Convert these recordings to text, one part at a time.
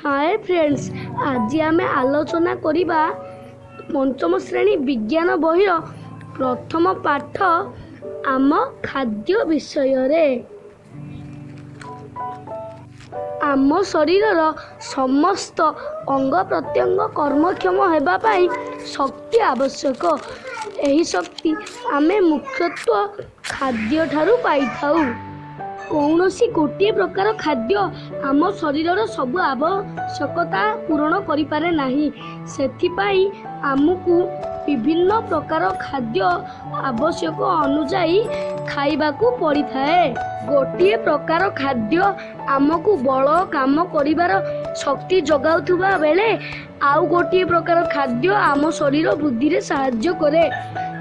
Hi friends, आज आम आलोचना करिबा पंचम श्रेणी विज्ञान बहिर प्रथम पाठ आम खाद्य विषय रे। आम शरीरर समस्त अंग प्रत्यंग कर्मक्षम होगा पाई शक्ति आवश्यक। यही शक्ति आमे मुख्यतः खाद्य ठारू पाई थाउ। कौनसी गोटे प्रकार खाद्य आम शरीरर सबु आवश्यकता पूरण करिपारे नाही। सेथिपाई आमको विभिन्न प्रकार खाद्य आवश्यक अनुजाई खाइबाकू पड़ी थाए। गोटे प्रकार खाद्य आमको बल काम करिबार शक्ति जगाउथुबा बेले आउ गोटे प्रकार खाद्य आम शरीर वृद्धि रे सहाय्य करे।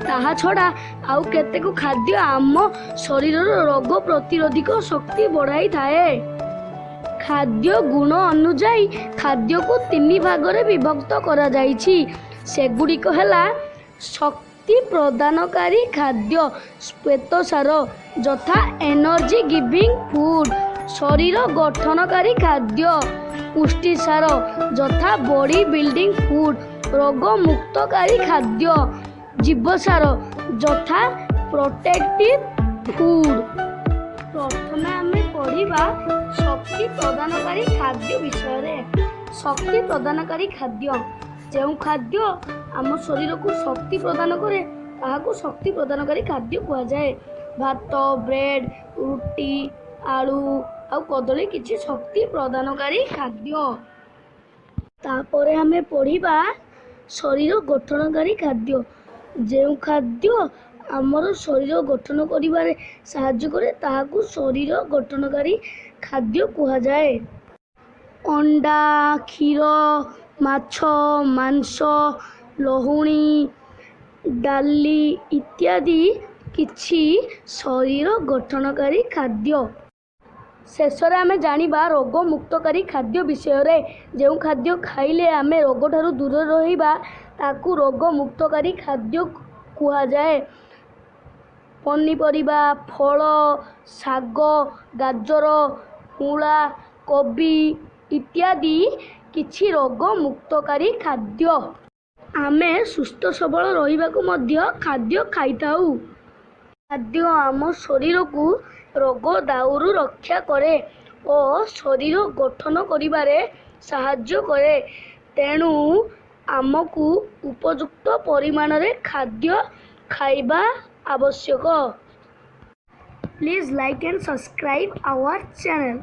ताहा छड़ा आउ केतेक खाद्य आम शरीर रोग प्रतिरोधक शक्ति बढ़ाई थाए। खाद्य गुण अनुजाई खाद्य को तीन भाग रे विभक्त करा जाइछि। सेगुड़िक हैला शक्ति प्रदानकारी खाद्य श्वेतसार यथा एनर्जी गिविंग फूड, शरीर गठनकारी खाद्य पुष्टिसार यथा बॉडी बिल्डिंग फूड, रोग मुक्तकारी खाद्य जीवसार यथा प्रोटेक्टिव फूड। प्रथमे आमे पढ़िबा शक्ति प्रदानकारी खाद्य विषय रे। शक्ति प्रदानकारी खाद्य जो खाद्य आम शरीर को शक्ति प्रदान करे ताहाको शक्ति प्रदानकारी खाद्य कहा जाए। भात, ब्रेड, रुटी, आलू आ कदली किछि शक्ति प्रदानकारी खाद्य। तापरे आमे पढ़िबा शरीर गठनकारी खाद्य जो खाद्य आमर शरीर गठन करिबारे साहाय्य करे ताहाको शरीर गठनकारी खाद्य कहा जाए। अंडा, क्षीर, माछ, मांस, लहुणी, डाली इत्यादि किछि शरीर गठनकारी खाद्य। शेषरे आमे जानिबा रोग मुक्तकारी खाद्य विषय रे। जो खाद्य खाइले आमे रोग ठारू दूर रहिबा ताकू रोग मुक्तकारी खाद्य कहा जाए। पनीपरिबा, फल, शाग, गाजर, मूला, कोबी इत्यादि किछि रोग मुक्तकारी खाद्य। आमे सुस्थ सबल रहिबाकू मध्य खाद्य खाइताऊ। खाद्य आम शरीर को रोग दाउरू रक्षा करे और शरीर गठन करिबारे सहाय्य करे। तेणु आमको उपयुक्त परिमाण रे खाद्य खाइबा आवश्यक। Please like and subscribe our channel.